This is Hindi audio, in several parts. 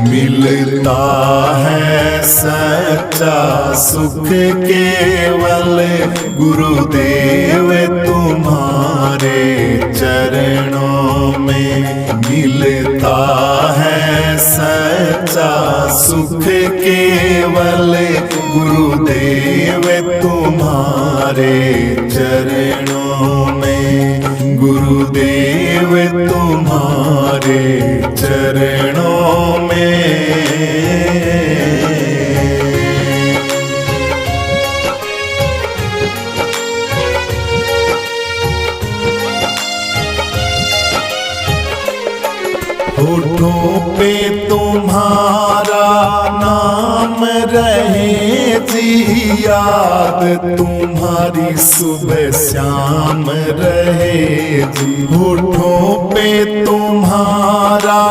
मिलता है सच्चा सुख केवल गुरुदेव तुम्हारे चरणों में। मिलता है सच्चा सुख केवल गुरुदेव तुम्हारे चरणों में। गुरुदेव तुम्हारे चरणों में। होठों पे तुम्हारा नाम रहे जी, याद तुम्हारी सुबह शाम रहे जी। होठों पे तुम्हारा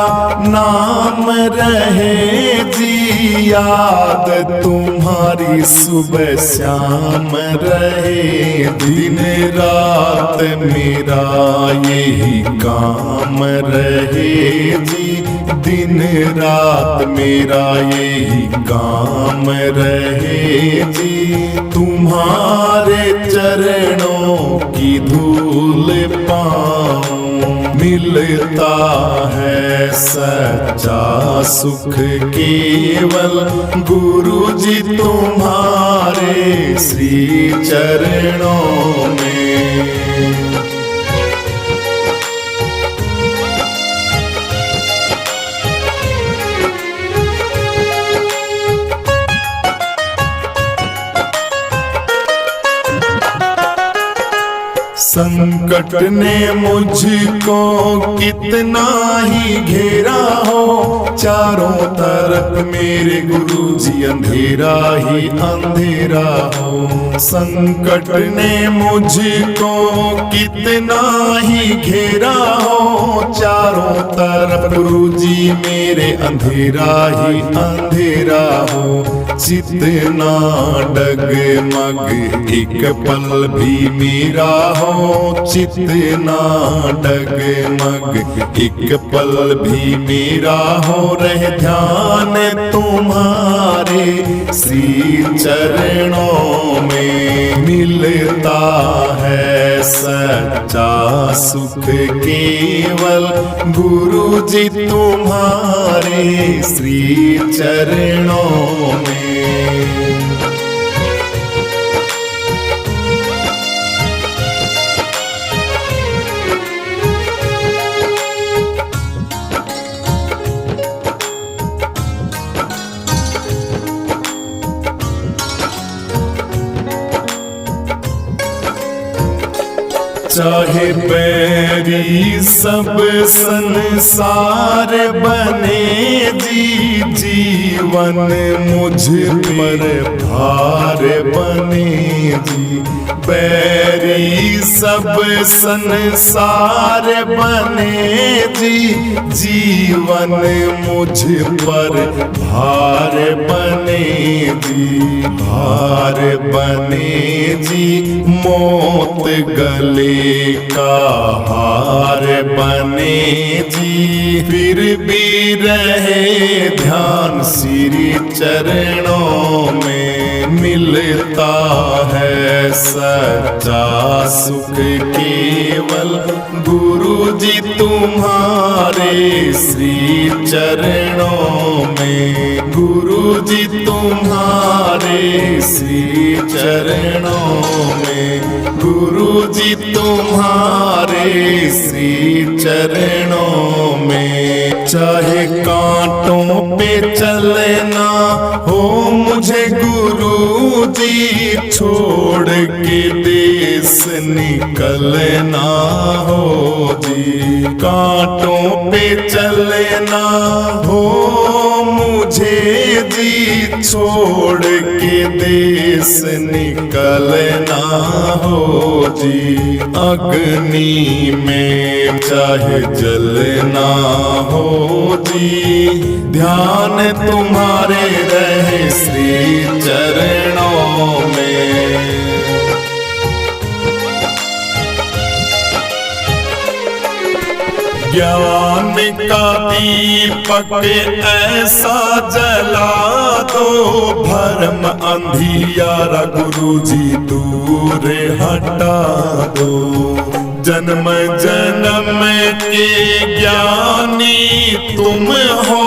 नाम रहे जी, याद तुम्हारी सुबह शाम रहे। दिन रात मेरा यही काम रहे जी, दिन रात मेरा यही काम रहे जी। तुम्हारे चरणों की धूल पाऊं, मिलता है सच्चा सुख केवल गुरु जी तुम्हारे श्री चरणों में। संकट ने मुझको कितना ही घेरा हो, चारों तरफ मेरे गुरुजी अंधेरा ही अंधेरा हो। संकट ने मुझको कितना ही घेरा हो, चारों तरफ गुरुजी मेरे अंधेरा ही अंधेरा हो। जितना डगमग एक पल भी मेरा हो, जितना डगमग एक पल भी मेरा हो। रहे ध्यान तुम्हारे श्री चरणों में, मिलता है सच्चा सुख केवल गुरु जी तुम्हारे श्री चरणों में। चाहे बैरी सब संसार बने जी, जीवन मुझ पर भार बने जी। बैरी सब संसार बने जी, जीवन मुझ पर भार बने जी। भार बने जी, मौत गले का हार बने जी। फिर भी रहे ध्यान श्री चरणों में, मिलता है सच्चा सुख केवल गुरु जी तुम्हारे श्री चरणों में। गुरु जी तुम्हारे श्री चरणों में, गुरु जी तुम्हारे श्री चरणों में। चाहे कांटों पे चलना हो मुझे गुरु जी, छोड़ के देश निकलना हो जी। कांटों पे चलना हो मुझे जी, छोड़ के देश निकलना हो जी। अग्नि में चाहे जलना हो जी, ध्यान तुम्हारे रहे श्री चरणों में। ज्ञान का दीपक ऐसा जला दो, भरम अंधियारा गुरुजी दूर हटा दो। जन्म जन्म के ज्ञानी तुम हो,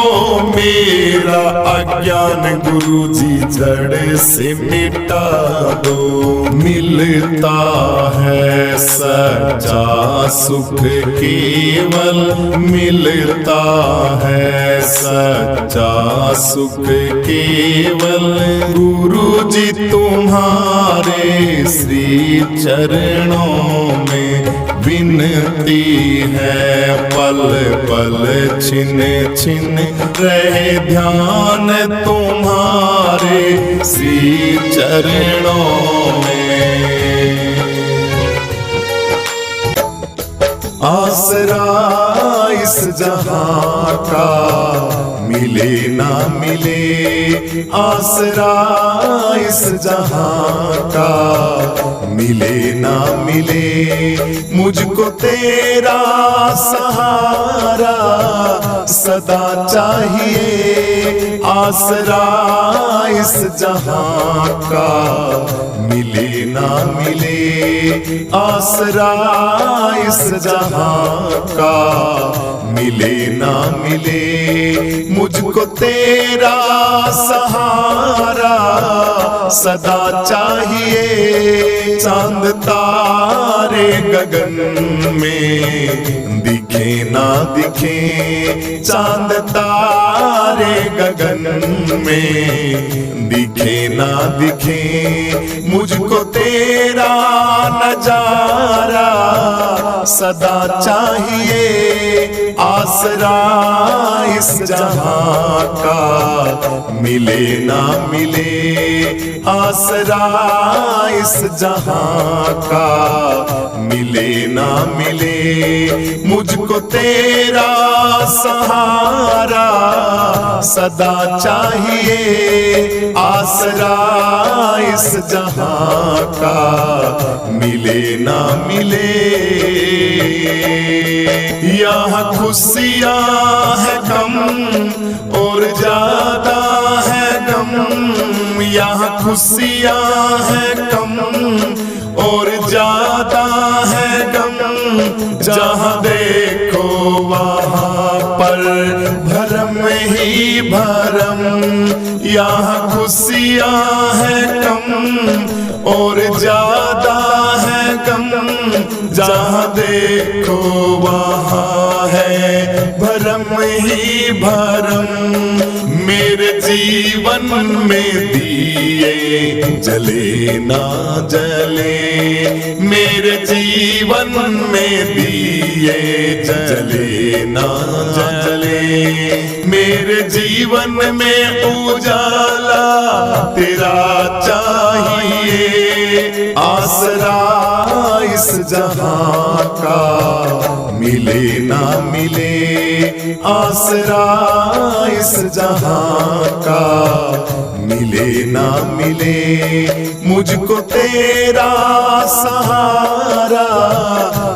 मेरा अज्ञान गुरुजी जड़ से मिटा दो। मिलता है सच्चा सुख केवल, मिलता है सच्चा सुख केवल, गुरुजी तुम्हारे श्री चरणों में विनती है। पल पल छिन छिन रहे ध्यान तुम्हारे श्री चरणों में। आसरा इस जहां का मिले ना मिले, आसरा इस जहां का मिले ना मिले, मुझको तेरा सहारा सदा चाहिए। आसरा इस जहां का मिले ना मिले, आसरा इस जहां का मिले ना मिले, मुझको तेरा सहारा सदा चाहिए। चांद तारे गगन में दिखे ना दिखे, चांद तारे गगन में दिखे ना दिखे, मुझको तेरा नजारा सदा चाहिए। आसरा इस जहां का मिले ना मिले, आसरा इस जहां का मिले ना मिले, मुझको तेरा सहारा सदा चाहिए। आसरा इस जहां का मिले ना मिले। यहाँ खुशियाँ है कम और ज्यादा है गम, यहाँ खुशियाँ है कम और ज्यादा है गम, जहाँ देखो वहाँ पर भरम ही भरम। यहाँ खुशियाँ है कम और ज्यादा है गम, जहाँ देखो वहाँ है भरम ही भरम। मेरे जीवन में दिए जले ना जले, मेरे जीवन में दिए जले ना जले, मेरे जीवन में उजाला तेरा चाहिए। आसरा इस जहां का मिले ना मिले, आसरा इस जहां का मिले ना मिले, मुझको तेरा सहारा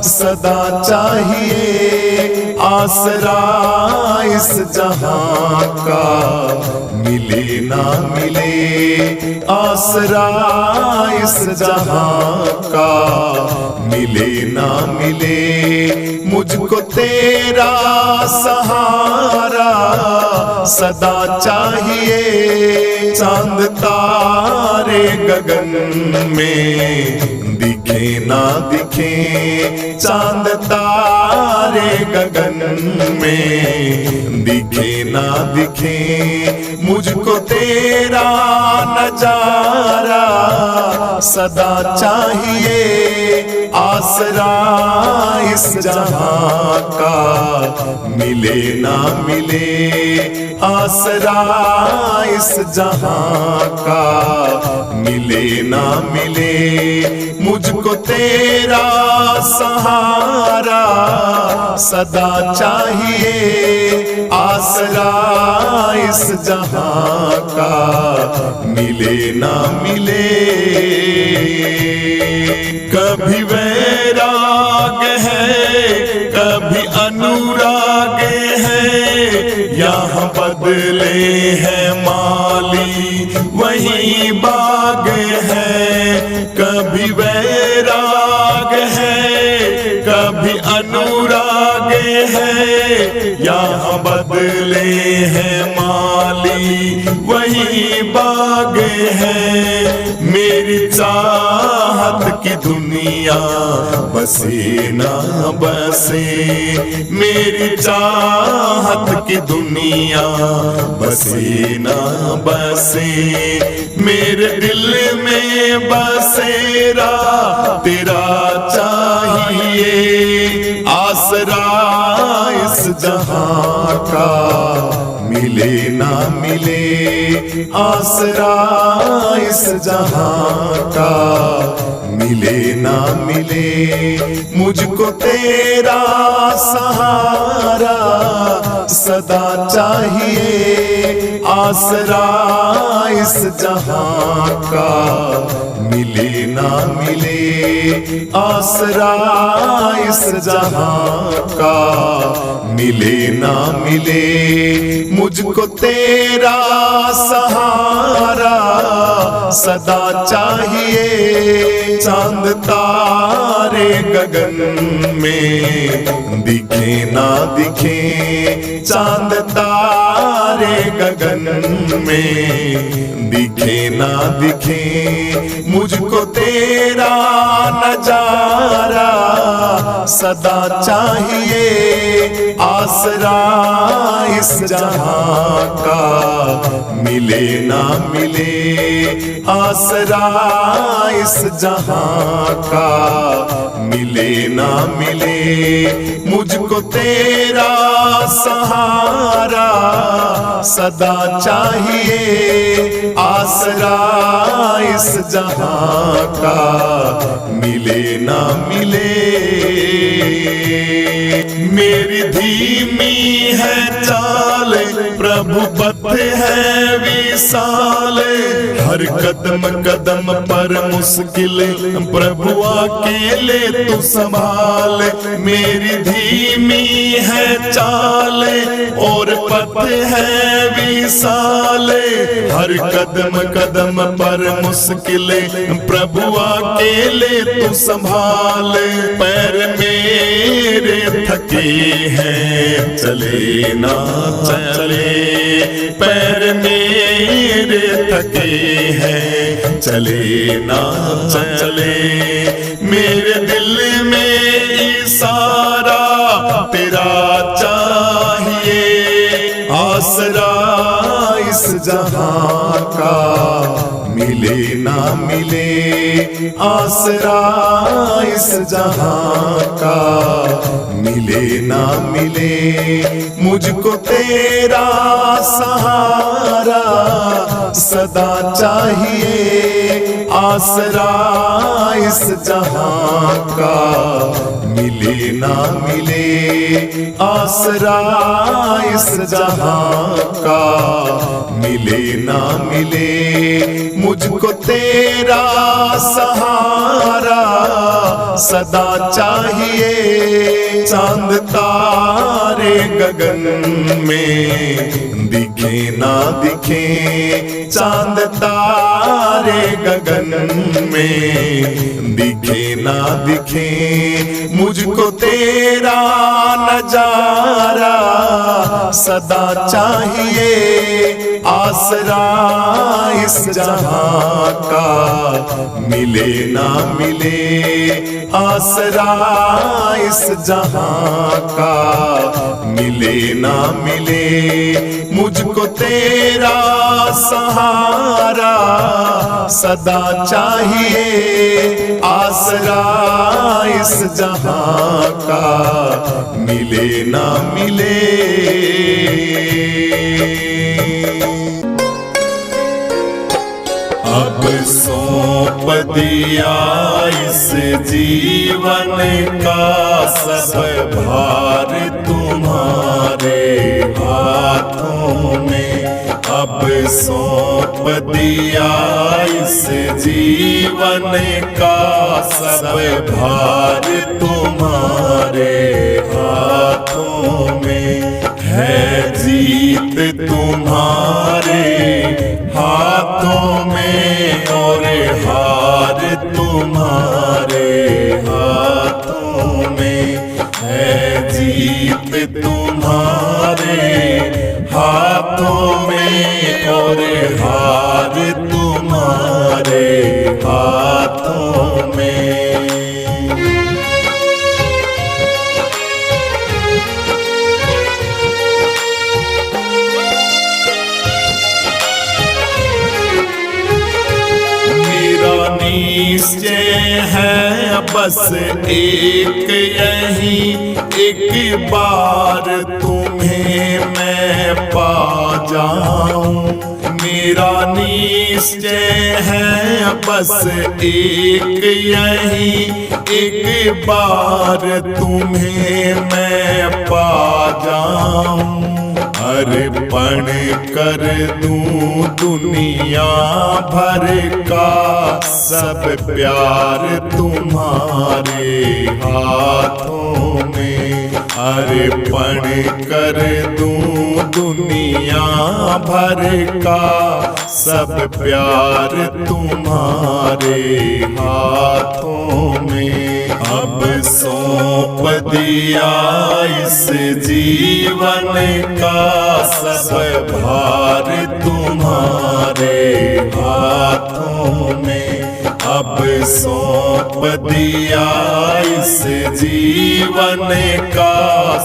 सदा चाहिए। आसरा इस जहां का मिले ना मिले, आसरा इस जहां का मिले ना मिले, मुझको तेरा सहारा सदा चाहिए। चांद तारे गगन में दिखे ना दिखे, चांद तारे गगन में दिखे ना दिखे, मुझको तेरा नजारा सदा चाहिए। आसरा इस जहां का मिले ना मिले, आसरा इस जहां का मिले ना मिले, मुझको तेरा सहारा सदा चाहिए। आसरा इस जहां का मिले ना मिले। कभी वैराग है कभी अनुराग यहाँ बदले हैं माली वही बाग है, कभी वैराग है कभी अनुराग है। यहाँ बदले हैं माली वही बाग है, मेरी चाहत की दुनिया बसे ना बसे, मेरी चाहत की दुनिया बसे ना बसे। मेरे दिल में बसेरा तेरा चाहिए, आसरा इस जहां का मिले ना मिले, आसरा इस जहां का मिले ना मिले। मुझको तेरा सहारा सदा चाहिए, आसरा इस जहां का मिले ना मिले, आसरा इस जहां का मिले ना मिले। मुझको तेरा सहारा सदा चाहिए, चांद तारे गगन में दिखे ना दिखे, चांद तारे गगन में दिखे ना दिखे। मुझको तेरा नजारा सदा चाहिए, आसरा इस जहां का मिले ना मिले, आसरा इस जहां का मिले ना मिले। मुझको तेरा सहारा सदा चाहिए, आसरा इस जहां का मिले ना मिले। मेरी धीमी है चाल प्रभु पथ है विशाल, हर कदम कदम पर मुश्किल प्रभु अकेले तू संभाल। मेरी धीमी है चाल और पथ है विशाल, हर कदम कदम पर मुश्किल प्रभु अकेले तू संभाल। पैर मेरे थके हैं चले ना चले, पैर मेरे थके हैं चले ना चले। मेरे दिल में इशारा तेरा चाहिए, आसरा इस जहां का मिले ना मिले, आसरा इस जहां का मिले ना मिले। मुझको तेरा सहारा सदा चाहिए, आसरा इस जहां का मिले ना मिले, आसरा इस जहां का मिले ना मिले। मुझको तेरा सहारा सदा चाहिए, चांद तारे गगन में दिखे ना दिखे, चांद तारे गगन में दिखे ना दिखे। मुझको तेरा नजारा सदा चाहिए, आसरा इस जहां का मिले ना मिले, आसरा इस जहां का मिले ना मिले। मुझको तेरा सहारा सदा चाहिए, आसरा इस जहां का मिले ना मिले। अब सौंप दिया इस जीवन का सब भार तुम्हारे हाथों में, अब सौंप दिया इस जीवन का सब भार तुम्हारे हाथों में है। जीत तुम्हारे हाथों में और हार तुम्हारे हाथों में है। जीत तुम्हारे हाथों में और हार तुम्हारे हाथों में। निश्चय है बस एक यही, एक बार तुम्हें मैं पा जाऊं। मेरा निश्चय है बस एक यही, एक बार तुम्हें मैं पा जाऊं। अर्पण कर दूं दुनिया भर का सब प्यार तुम्हारे हाथों में। अर्पण कर दूं दुनिया भर का सब प्यार तुम्हारे हाथों में। अब सौंप दिया इस जीवन का सब भार तुम्हारे हाथों में। अब सौंप दिया इस जीवन का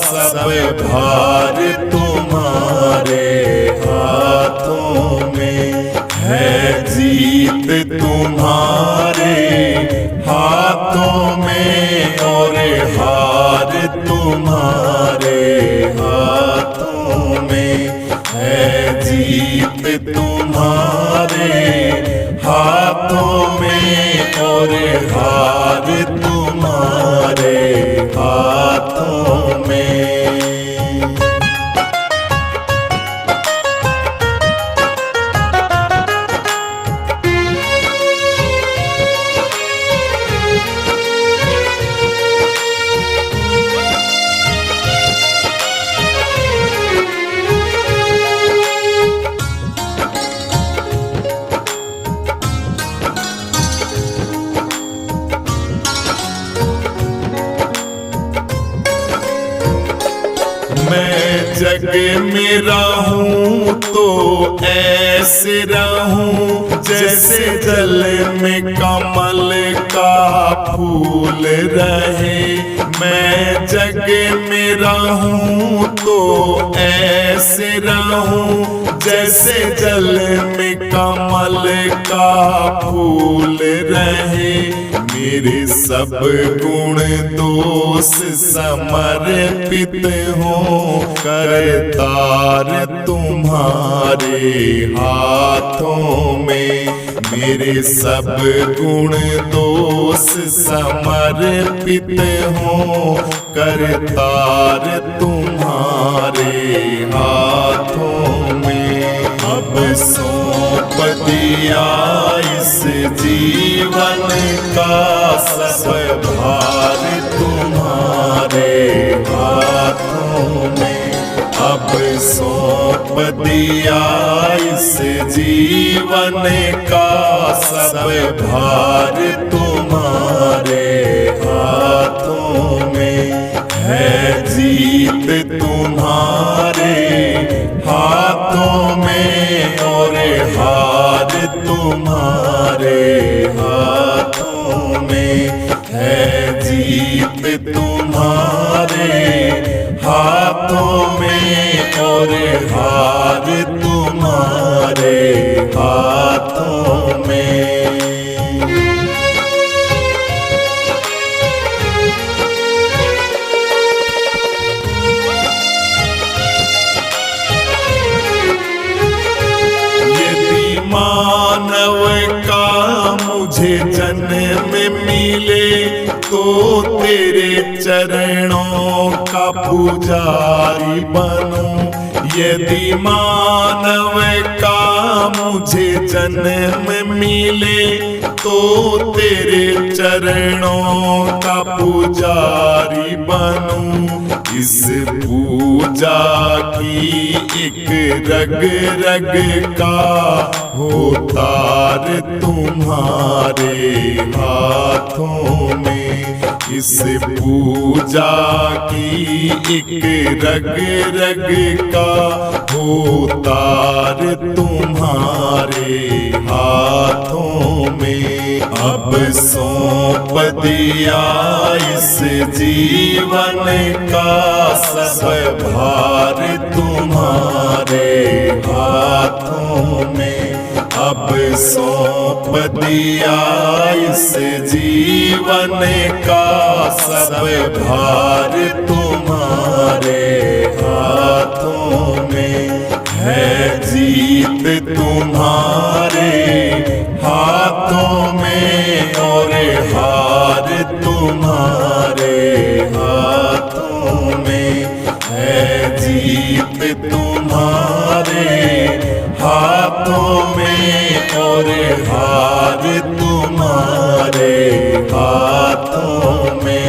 सब भार तुम्हारे हाथों में है। जीत तुम्हारे हाथों में और हार तुम्हारे हाथों में है। जीत तुम्हारे हाथों में और हार तुम्हारे हाथों में। मैं जग में रहूं तो ऐसे रहूं जैसे जल में कमल का फूल रहे। मैं जग में रहूं तो ऐसे रहूं जैसे जल में कमल का फूल रहे। मेरे सब गुण दोष समर्पित हो करतार तुम्हारे हाथों में। मेरे सब गुण दोष समर्पित हो करतार तुम्हारे हाथों में। अब सौंप दिया इस जीवन का सब भार तुम्हारे हाथों में। अब सौंप दिया इस जीवन का सब भार तुम्हारे हाथों में है। जीत तुम्हारे हाथों में और हार तुम्हारे हाथों में है। जीत तुम्हारे हाथों में और हार तुम्हारे हाथों में। मानव का मुझे जन्म मिले तो तेरे चरणों का पुजारी बनूं। यदि मानव का मुझे जन्म मिले तो तेरे चरणों का पुजारी बनूं। इस पूजा की एक रग रग का हो तार तुम्हारे हाथों में। इस पूजा की एक रग रग का हो तार तुम्हारे हाथों में। अब सौंप दिया इस जीवन का सब भार तुम्हारे हाथों में। अब सौंप दिया इस जीवन का सब भार तुम्हारे हाथों में। है जीत तुम्हारे हाथों में और हार तुम्हारे हाथों में। है जीत तुम्हारे हाथों में और हार तुम्हारे हाथों में।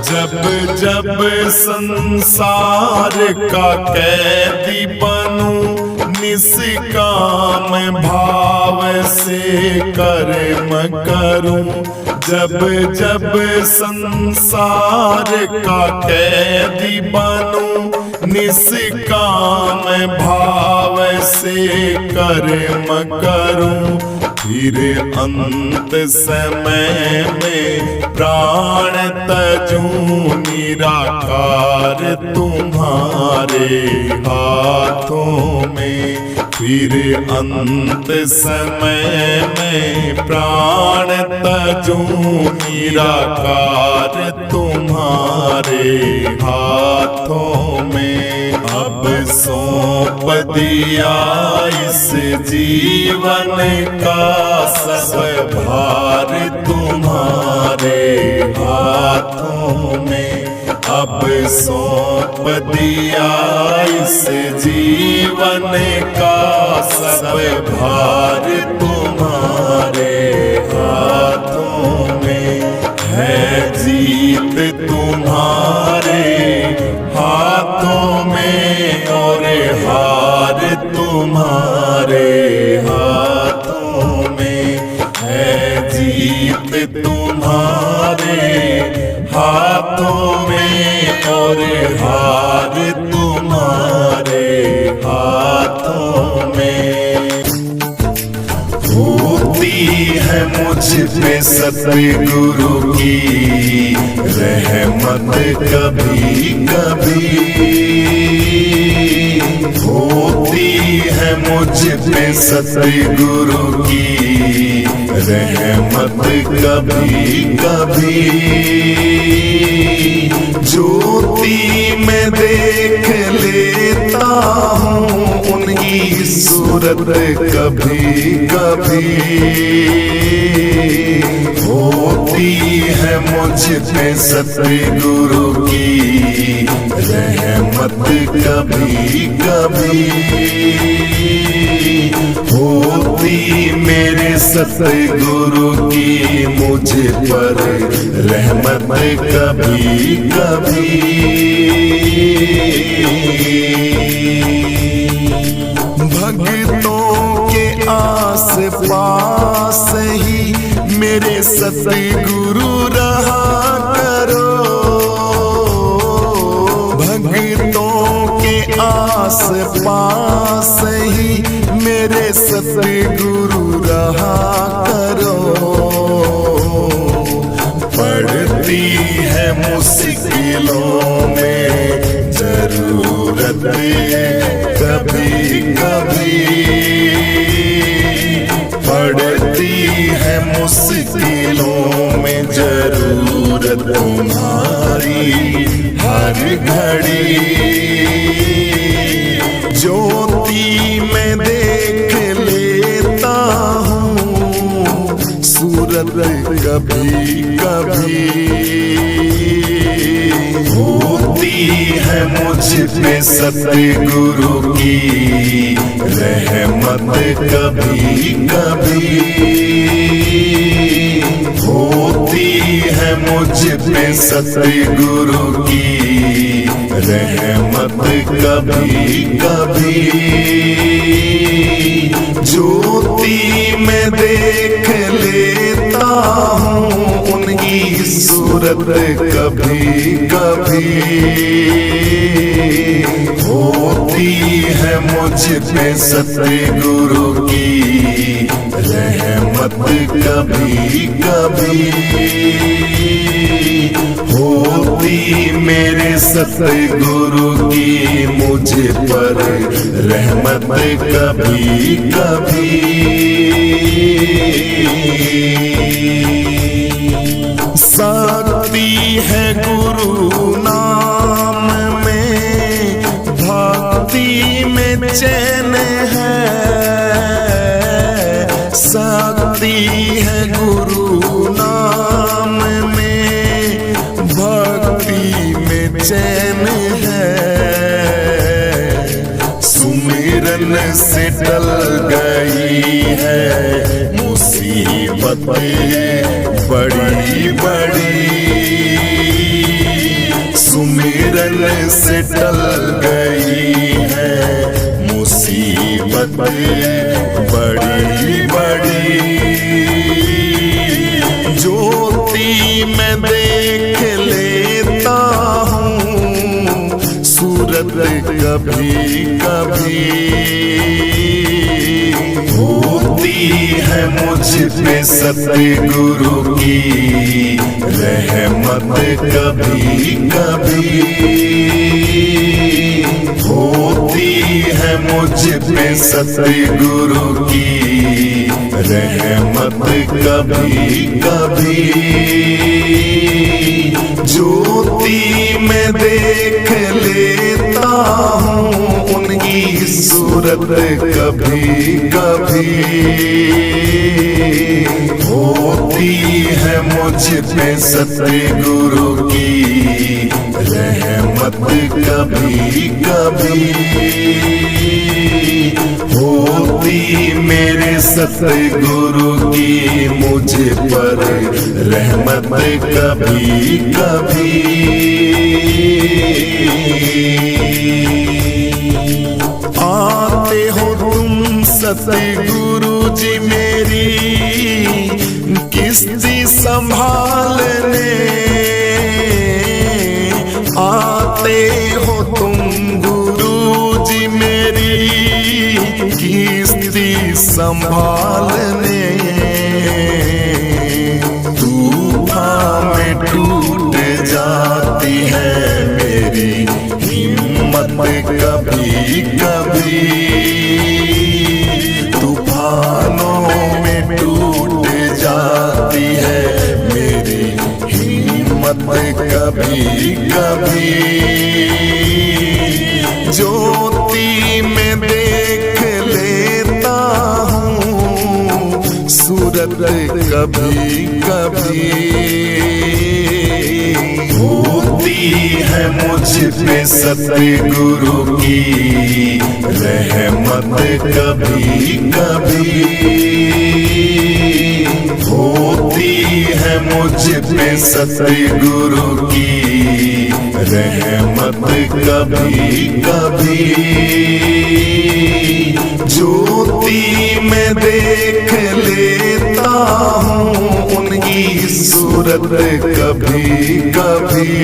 जब जब संसार का कैदी बनूं, निष्काम भाव से कर्म करूं। जब जब संसार का कैदी बनूं, निष्काम भाव से कर्म करूं। फिर अंत समय में प्राण तजूं, निराकार तुम्हारे हाथों में। फिर अंत समय में प्राण तजूं, निराकार तुम्हारे हाथों में। अब सौंप दिया इस जीवन का सब भार तुम्हारे हाथों में। अब सौंप दिया इस जीवन का सब भार तुम्हारे हाथों में। है जीत तुम्हारे हाथों में और हार तुम्हारे हाथों में। है जीत तुम्हारे हाथों में और हार तुम्हारे हाथों में। होती है मुझ पे सतगुरु की रहमत कभी कभी। होती है मुझ पे सतगुरु की रहमत कभी कभी। ज्योति में देख लेता हूँ उनकी सूरत कभी कभी। होती है मुझ पे सतगुरु की रहमत कभी कभी। होती मेरे सतगुरु की मुझ पर रहमत कभी कभी। भक्तों के आस पास ही मेरे सतगुरु रहा करो। भक्तों के आस पास ही मेरे सतगुरु रहा करो। पड़ती है मुश्किलों में जरूरत कभी कभी। पड़ती है मुश्किलों में जरूरत तुम्हारी हर घड़ी ज्योति में देख लेता हूँ सूरत कभी कभी होती है मुझ पे सतगुरु की रहमत कभी कभी होती है मुझ पे सतगुरु की रहमत कभी कभी ज्योति में देख लेता हूँ उनकी सूरत कभी कभी होती है मुझ पे सतगुरु की रहमत कभी कभी होती मेरे सतगुरु की मुझ पर रहमत कभी कभी शक्ति है गुरु नाम में भक्ति में चैन है शक्ति है गुरु नाम में भक्ति में चैन है सुमिरन से टल गई है मुसीबतें बड़ी बड़ी सुमिरन से टल गई है मुसीबतें बड़ी बड़ी ज्योति में देख लेता हूँ सूरत कभी कभी होती है मुझ पे सतगुरु की रहमत कभी कभी होती है मुझ पे सतगुरु की रहमत कभी कभी ज्योति में देख लेता हूँ उनकी सूरत कभी कभी होती है मुझ पे सतगुरु की रहमत कभी कभी होती मेरे सतगुरु की मुझ पर रहमत कभी कभी आते हो तुम सतगुरु जी मेरी किस्ती संभालने आते हो तुम गुरु जी मेरी किस्ती संभालने तूफान में टूट जाती है मेरी हिम्मत कभी कभी तूफानों में टूट जाती है मेरी हिम्मत कभी कभी ज्योति में देख लेता हूँ सूरत कभी कभी होती है मुझ पे सतगुरु की रहमत कभी कभी होती है मुझ पे सतगुरु की रहमत कभी कभी ज्योति में देख लेता हूँ उनकी सूरत कभी कभी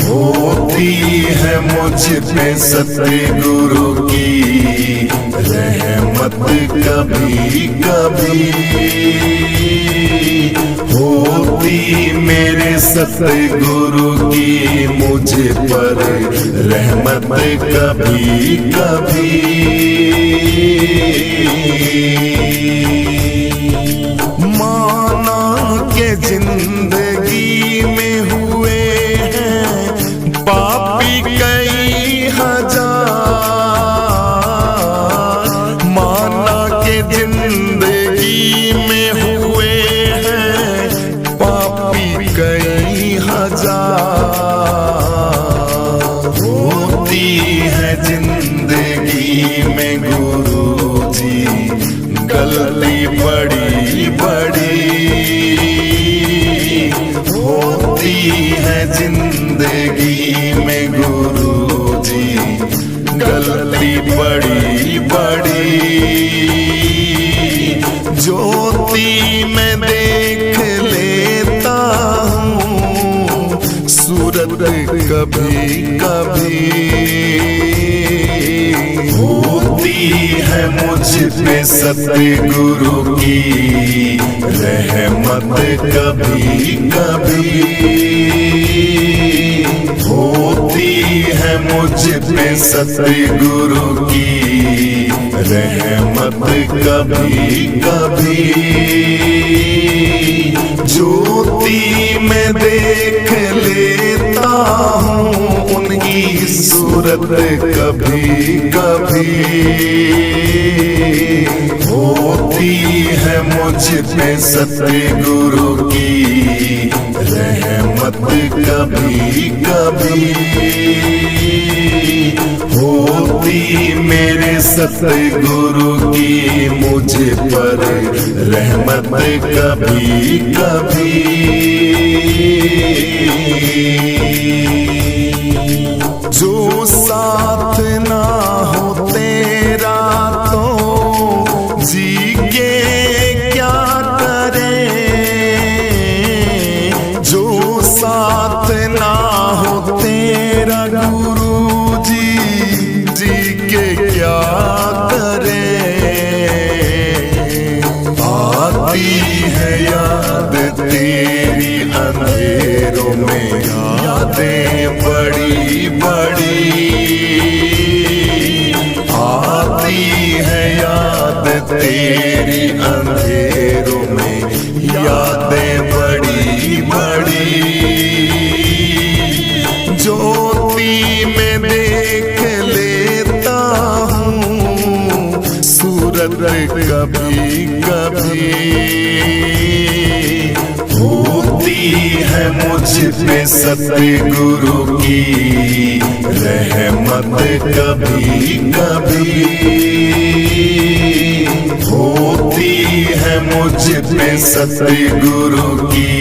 होती है मुझ पे सतगुरु की रहमत कभी कभी होती मेरे सतगुरु की मुझ पर रहमत कभी कभी माना के जिंदगी में हुए बड़ी बड़ी होती है जिंदगी में गुरुजी, गलती बड़ी बड़ी। ज्योति में देख लेता हूँ सूरत कभी कभी, होती है मुझ पे सतगुरु की रहमत कभी कभी, होती है मुझ पे सतगुरु की रहमत कभी कभी। ज्योति में देख लेता हूँ उनकी सूरत कभी कभी, होती है मुझ पे सतगुरु की रहमत कभी कभी, होती मेरे सतगुरु की मुझ पर रहमत कभी कभी। जो साथ ना हो तेरा तो जी के क्या करे, जो साथ ना हो तेरा गुरु जी के क्या करे। आती है याद तेरी अंधेरों में, यादें बड़ी बड़ी। आती है याद तेरी अंधेरों में, यादें बड़ी बड़ी। ज्योति में देख लेता हूँ सूरत कभी कभी, होती है मुझ पे सतगुरु की रहमत कभी कभी, होती है मुझ पे सतगुरु की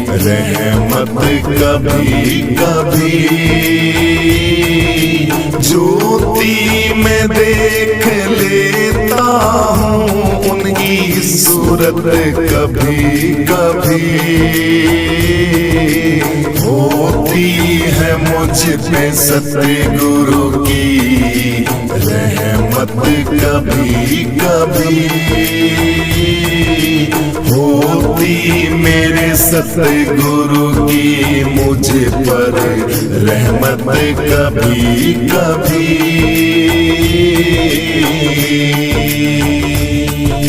रहमत कभी कभी। ज्योति में देख लेता हूँ उनकी सूरत कभी कभी, होती है मुझ पे सतगुरु की रहमत कभी कभी, होती मेरे सतगुरु की मुझ पर रहमत कभी कभी।